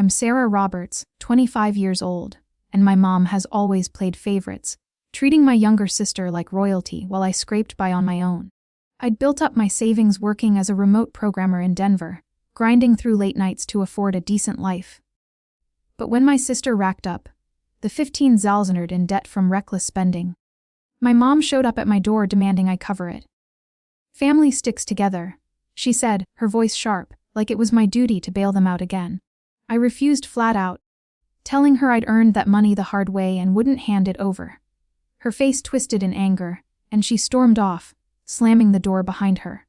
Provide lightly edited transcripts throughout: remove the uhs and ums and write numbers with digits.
I'm Sarah Roberts, 25 years old, and my mom has always played favorites, treating my younger sister like royalty while I scraped by on my own. I'd built up my savings working as a remote programmer in Denver, grinding through late nights to afford a decent life. But when my sister racked up the 15,000 in debt from reckless spending, my mom showed up at my door demanding I cover it. "Family sticks together," she said, her voice sharp, like it was my duty to bail them out again. I refused flat out, telling her I'd earned that money the hard way and wouldn't hand it over. Her face twisted in anger, and she stormed off, slamming the door behind her.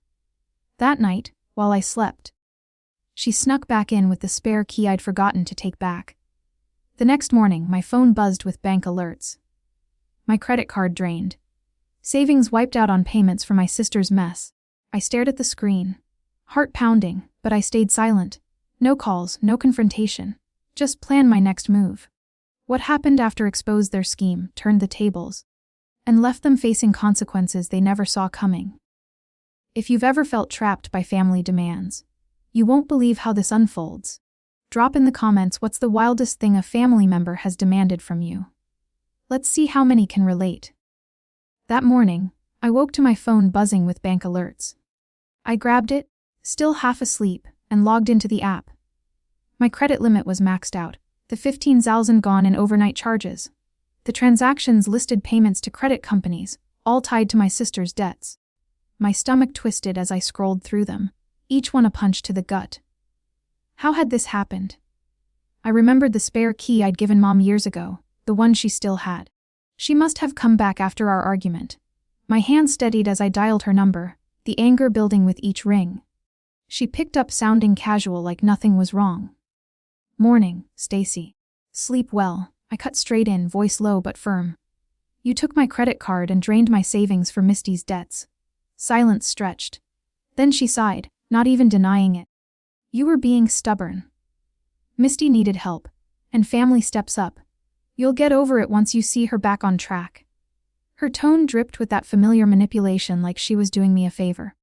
That night, while I slept, she snuck back in with the spare key I'd forgotten to take back. The next morning, my phone buzzed with bank alerts. My credit card drained. Savings wiped out on payments for my sister's mess. I stared at the screen, heart pounding, but I stayed silent. No calls, no confrontation. Just plan my next move. What happened after exposed their scheme, turned the tables, and left them facing consequences they never saw coming. If you've ever felt trapped by family demands, you won't believe how this unfolds. Drop in the comments what's the wildest thing a family member has demanded from you. Let's see how many can relate. That morning, I woke to my phone buzzing with bank alerts. I grabbed it, still half asleep, and logged into the app. My credit limit was maxed out, the 15,000 gone in overnight charges. The transactions listed payments to credit companies, all tied to my sister's debts. My stomach twisted as I scrolled through them, each one a punch to the gut. How had this happened? I remembered the spare key I'd given Mom years ago, the one she still had. She must have come back after our argument. My hand steadied as I dialed her number, the anger building with each ring. She picked up sounding casual like nothing was wrong. "Morning, Stacy. Sleep well," I cut straight in, voice low but firm. "You took my credit card and drained my savings for Misty's debts." Silence stretched. Then she sighed, not even denying it. "You were being stubborn. Misty needed help, and family steps up. You'll get over it once you see her back on track." Her tone dripped with that familiar manipulation like she was doing me a favor.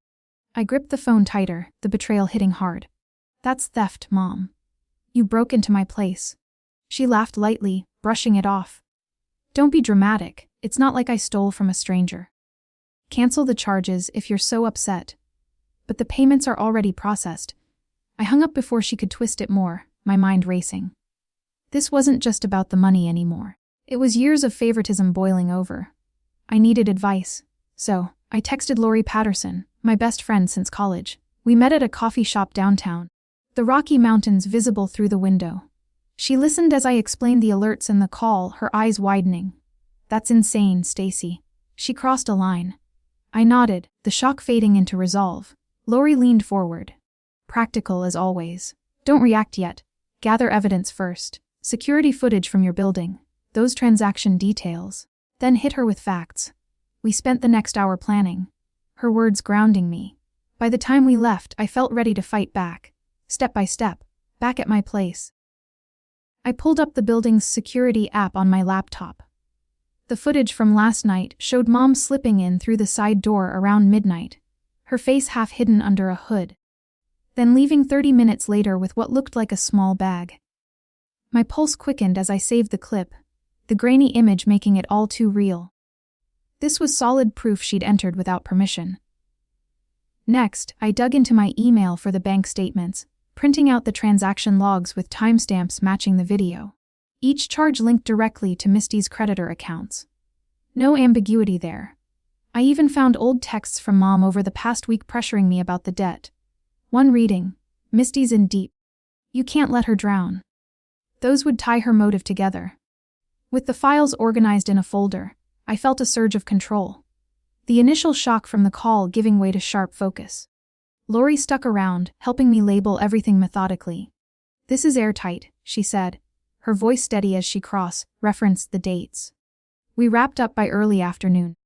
I gripped the phone tighter, the betrayal hitting hard. "That's theft, Mom. You broke into my place." She laughed lightly, brushing it off. "Don't be dramatic, it's not like I stole from a stranger. Cancel the charges if you're so upset. But the payments are already processed." I hung up before she could twist it more, my mind racing. This wasn't just about the money anymore. It was years of favoritism boiling over. I needed advice. So, I texted Lori Patterson, my best friend since college. We met at a coffee shop downtown, the Rocky Mountains visible through the window. She listened as I explained the alerts and the call, her eyes widening. "That's insane, Stacy." She crossed a line. I nodded, the shock fading into resolve. Lori leaned forward. "Practical as always. Don't react yet. Gather evidence first. Security footage from your building. Those transaction details." Then hit her with facts. We spent the next hour planning, her words grounding me. By the time we left, I felt ready to fight back. Step by step, back at my place. I pulled up the building's security app on my laptop. The footage from last night showed Mom slipping in through the side door around midnight, her face half hidden under a hood, then leaving 30 minutes later with what looked like a small bag. My pulse quickened as I saved the clip, the grainy image making it all too real. This was solid proof she'd entered without permission. Next, I dug into my email for the bank statements, printing out the transaction logs with timestamps matching the video. Each charge linked directly to Misty's creditor accounts. No ambiguity there. I even found old texts from Mom over the past week pressuring me about the debt. One reading, "Misty's in deep. You can't let her drown." Those would tie her motive together. With the files organized in a folder, I felt a surge of control. The initial shock from the call giving way to sharp focus. Lori stuck around, helping me label everything methodically. "This is airtight," she said, her voice steady as she cross-referenced the dates. We wrapped up by early afternoon.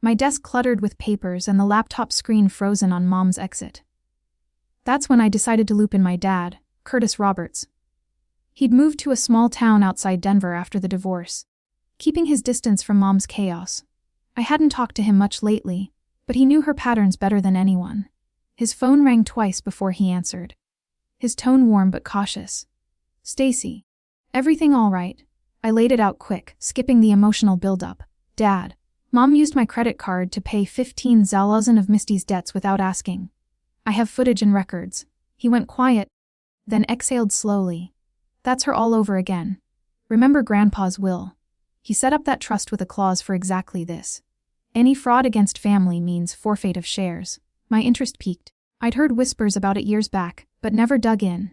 My desk cluttered with papers and the laptop screen frozen on Mom's exit. That's when I decided to loop in my dad, Curtis Roberts. He'd moved to a small town outside Denver after the divorce, keeping his distance from Mom's chaos. I hadn't talked to him much lately, but he knew her patterns better than anyone. His phone rang twice before he answered. His tone warm but cautious. Stacy. Everything all right? I laid it out quick, skipping the emotional buildup. Dad. Mom used my credit card to pay 15,000 of Misty's debts without asking. I have footage and records. He went quiet, then exhaled slowly. That's her all over again. Remember Grandpa's will. He set up that trust with a clause for exactly this. Any fraud against family means forfeit of shares. My interest peaked. I'd heard whispers about it years back, but never dug in.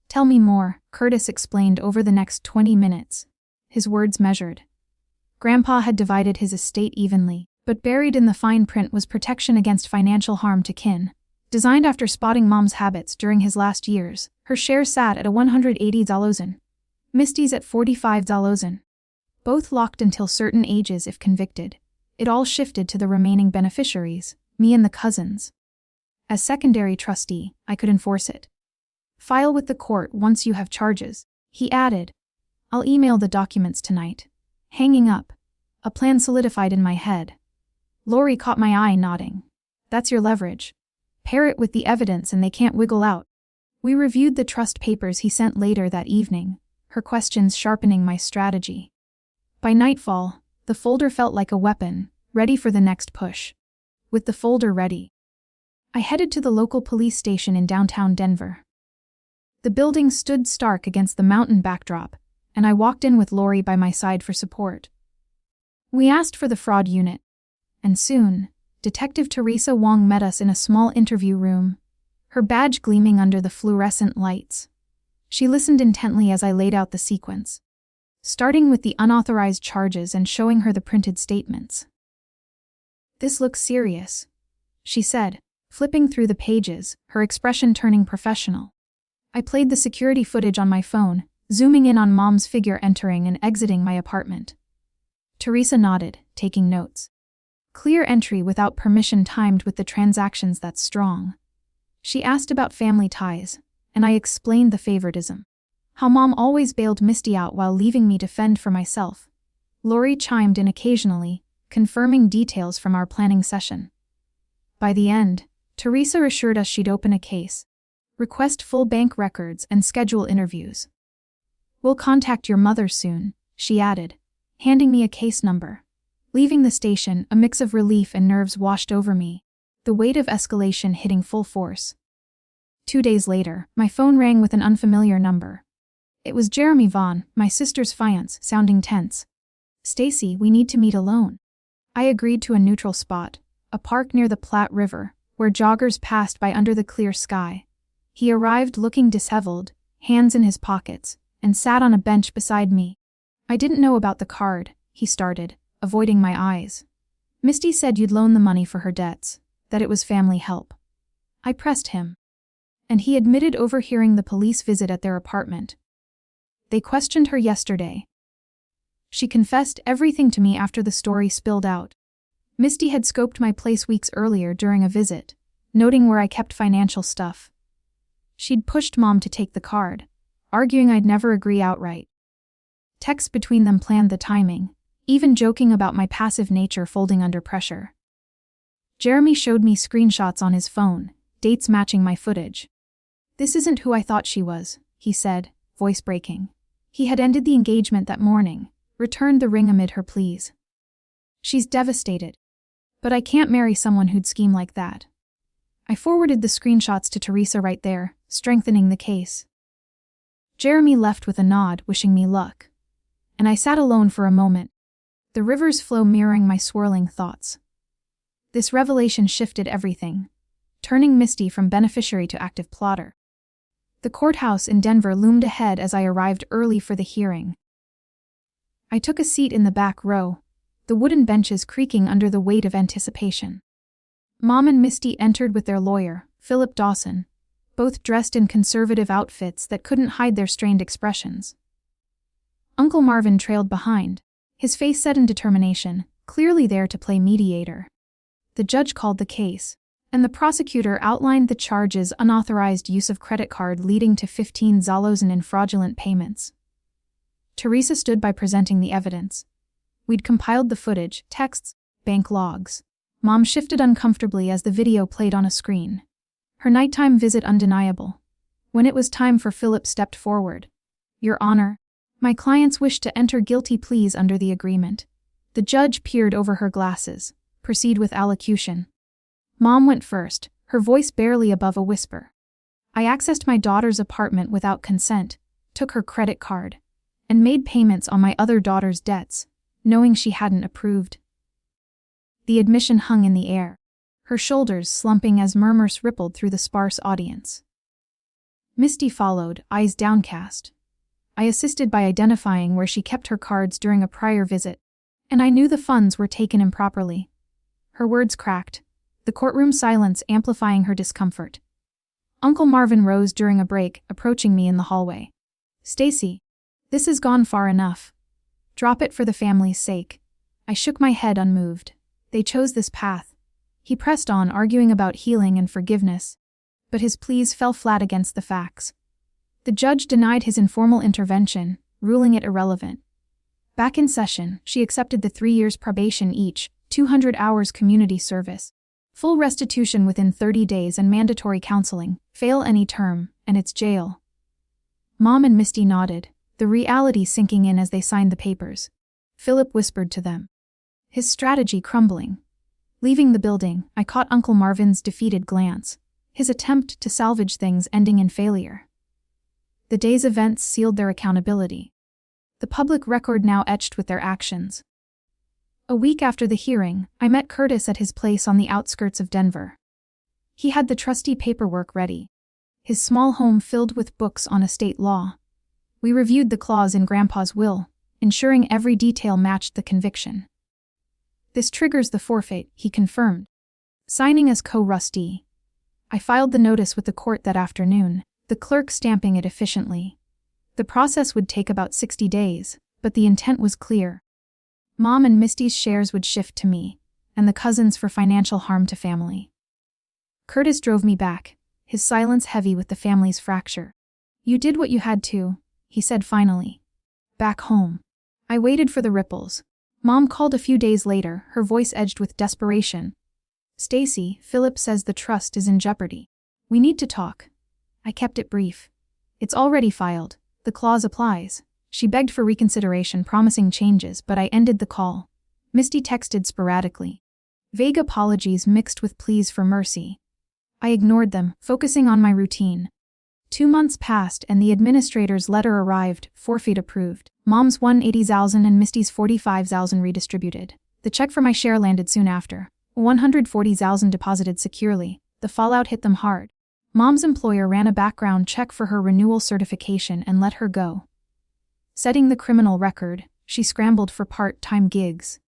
Tell me more, Curtis explained over the next 20 minutes. His words measured. Grandpa had divided his estate evenly, but buried in the fine print was protection against financial harm to kin. Designed after spotting Mom's habits during his last years, her shares sat at a $180,000. Misty's at $45,000. Both locked until certain ages if convicted. It all shifted to the remaining beneficiaries, me and the cousins. As secondary trustee, I could enforce it. File with the court once you have charges, he added. I'll email the documents tonight. Hanging up. A plan solidified in my head. Lori caught my eye, nodding. That's your leverage. Pair it with the evidence and they can't wiggle out. We reviewed the trust papers he sent later that evening, her questions sharpening my strategy. By nightfall, the folder felt like a weapon, ready for the next push. With the folder ready, I headed to the local police station in downtown Denver. The building stood stark against the mountain backdrop, and I walked in with Lori by my side for support. We asked for the fraud unit, and soon, Detective Teresa Wong met us in a small interview room, her badge gleaming under the fluorescent lights. She listened intently as I laid out the sequence, starting with the unauthorized charges and showing her the printed statements. This looks serious, she said, flipping through the pages, her expression turning professional. I played the security footage on my phone, zooming in on Mom's figure entering and exiting my apartment. Teresa nodded, taking notes. Clear entry without permission timed with the transactions, that's strong. She asked about family ties, and I explained the favoritism. How Mom always bailed Misty out while leaving me to fend for myself. Lori chimed in occasionally, confirming details from our planning session. By the end, Teresa assured us she'd open a case, request full bank records, and schedule interviews. We'll contact your mother soon, she added, handing me a case number. Leaving the station, a mix of relief and nerves washed over me, the weight of escalation hitting full force. 2 days later, my phone rang with an unfamiliar number. It was Jeremy Vaughn, my sister's fiance, sounding tense. Stacy, we need to meet alone. I agreed to a neutral spot, a park near the Platte River, where joggers passed by under the clear sky. He arrived looking disheveled, hands in his pockets, and sat on a bench beside me. I didn't know about the card, he started, avoiding my eyes. Misty said you'd loan the money for her debts, that it was family help. I pressed him, and he admitted overhearing the police visit at their apartment. They questioned her yesterday. She confessed everything to me after the story spilled out. Misty had scoped my place weeks earlier during a visit, noting where I kept financial stuff. She'd pushed Mom to take the card, arguing I'd never agree outright. Texts between them planned the timing, even joking about my passive nature folding under pressure. Jeremy showed me screenshots on his phone, dates matching my footage. This isn't who I thought she was, he said, voice breaking. He had ended the engagement that morning, returned the ring amid her pleas. She's devastated. But I can't marry someone who'd scheme like that. I forwarded the screenshots to Teresa right there, strengthening the case. Jeremy left with a nod, wishing me luck. And I sat alone for a moment, the river's flow mirroring my swirling thoughts. This revelation shifted everything, turning Misty from beneficiary to active plotter. The courthouse in Denver loomed ahead as I arrived early for the hearing. I took a seat in the back row, the wooden benches creaking under the weight of anticipation. Mom and Misty entered with their lawyer, Philip Dawson, both dressed in conservative outfits that couldn't hide their strained expressions. Uncle Marvin trailed behind, his face set in determination, clearly there to play mediator. The judge called the case, and the prosecutor outlined the charges: unauthorized use of credit card leading to $15,000 in fraudulent payments. Teresa stood by presenting the evidence. We'd compiled the footage, texts, bank logs. Mom shifted uncomfortably as the video played on a screen. Her nighttime visit undeniable. When it was time, Philip stepped forward. Your Honor, my clients wish to enter guilty pleas under the agreement. The judge peered over her glasses. Proceed with allocution. Mom went first, her voice barely above a whisper. I accessed my daughter's apartment without consent, took her credit card, and made payments on my other daughter's debts, knowing she hadn't approved. The admission hung in the air, her shoulders slumping as murmurs rippled through the sparse audience. Misty followed, eyes downcast. I assisted by identifying where she kept her cards during a prior visit, and I knew the funds were taken improperly. Her words cracked, the courtroom silence amplifying her discomfort. Uncle Marvin rose during a break, approaching me in the hallway. Stacy, this has gone far enough. Drop it for the family's sake. I shook my head unmoved. They chose this path. He pressed on, arguing about healing and forgiveness, but his pleas fell flat against the facts. The judge denied his informal intervention, ruling it irrelevant. Back in session, she accepted the 3 years probation each, 200 hours community service, full restitution within 30 days and mandatory counseling, fail any term, and it's jail. Mom and Misty nodded, the reality sinking in as they signed the papers. Philip whispered to them, his strategy crumbling. Leaving the building, I caught Uncle Marvin's defeated glance, his attempt to salvage things ending in failure. The day's events sealed their accountability. The public record now etched with their actions. A week after the hearing, I met Curtis at his place on the outskirts of Denver. He had the trusty paperwork ready, his small home filled with books on estate law. We reviewed the clause in Grandpa's will, ensuring every detail matched the conviction. This triggers the forfeit, he confirmed, signing as co-trustee. I filed the notice with the court that afternoon, the clerk stamping it efficiently. The process would take about 60 days, but the intent was clear. Mom and Misty's shares would shift to me, and the cousins for financial harm to family. Curtis drove me back, his silence heavy with the family's fracture. You did what you had to, he said finally. Back home. I waited for the ripples. Mom called a few days later, her voice edged with desperation. Stacy, Philip says the trust is in jeopardy. We need to talk. I kept it brief. It's already filed. The clause applies. She begged for reconsideration, promising changes, but I ended the call. Misty texted sporadically. Vague apologies mixed with pleas for mercy. I ignored them, focusing on my routine. 2 months passed and the administrator's letter arrived, forfeit approved. Mom's $180,000 and Misty's $45,000 redistributed. The check for my share landed soon after. $140,000 deposited securely. The fallout hit them hard. Mom's employer ran a background check for her renewal certification and let her go. Setting the criminal record, she scrambled for part-time gigs.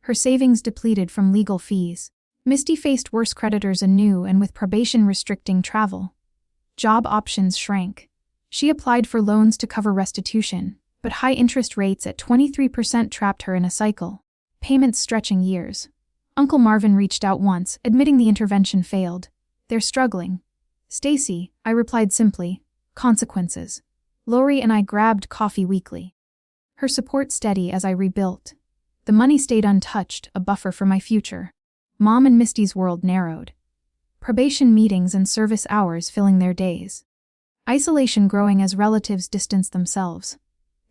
Her savings depleted from legal fees. Misty faced worse creditors anew, and with probation restricting travel, job options shrank. She applied for loans to cover restitution, but high interest rates at 23% trapped her in a cycle, payments stretching years. Uncle Marvin reached out once, admitting the intervention failed. They're struggling. Stacy, I replied simply, consequences. Lori and I grabbed coffee weekly. Her support steady as I rebuilt. The money stayed untouched, a buffer for my future. Mom and Misty's world narrowed. Probation meetings and service hours filling their days. Isolation growing as relatives distanced themselves.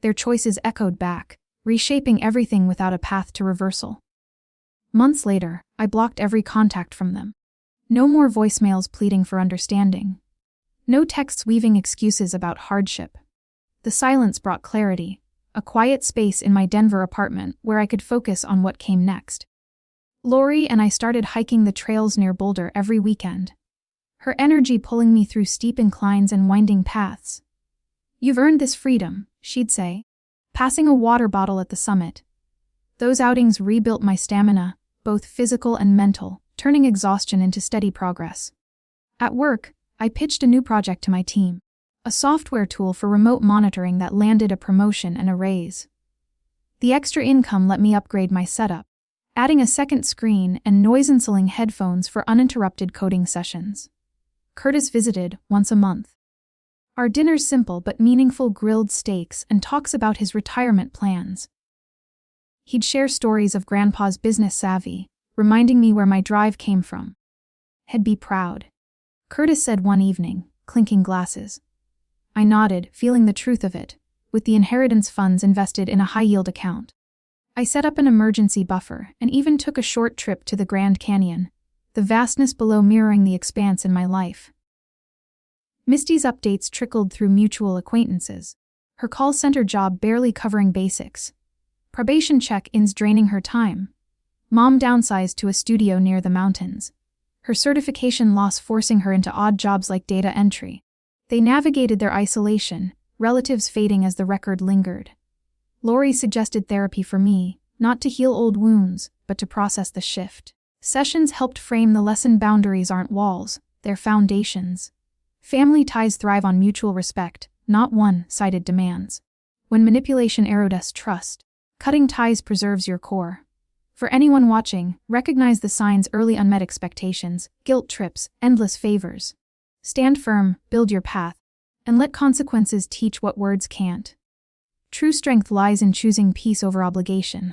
Their choices echoed back, reshaping everything without a path to reversal. Months later, I blocked every contact from them. No more voicemails pleading for understanding. No texts weaving excuses about hardship. The silence brought clarity, a quiet space in my Denver apartment where I could focus on what came next. Lori and I started hiking the trails near Boulder every weekend. Her energy pulling me through steep inclines and winding paths. You've earned this freedom, she'd say, passing a water bottle at the summit. Those outings rebuilt my stamina, both physical and mental, turning exhaustion into steady progress. At work, I pitched a new project to my team, a software tool for remote monitoring that landed a promotion and a raise. The extra income let me upgrade my setup, adding a second screen and noise-canceling headphones for uninterrupted coding sessions. Curtis visited once a month. Our dinner's simple but meaningful, grilled steaks and talks about his retirement plans. He'd share stories of Grandpa's business savvy, reminding me where my drive came from. He'd be proud. Curtis said one evening, clinking glasses. I nodded, feeling the truth of it. with the inheritance funds invested in a high-yield account. I set up an emergency buffer and even took a short trip to the Grand Canyon, the vastness below mirroring the expanse in my life. Misty's updates trickled through mutual acquaintances, her call center job barely covering basics. Probation check-ins draining her time. Mom downsized to a studio near the mountains, her certification loss forcing her into odd jobs like data entry. They navigated their isolation, relatives fading as the record lingered. Lori suggested therapy for me, not to heal old wounds, but to process the shift. Sessions helped frame the lesson: boundaries aren't walls, they're foundations. Family ties thrive on mutual respect, not one-sided demands. When manipulation erodes trust, cutting ties preserves your core. For anyone watching, recognize the signs: early unmet expectations, guilt trips, endless favors. Stand firm, build your path, and let consequences teach what words can't. True strength lies in choosing peace over obligation.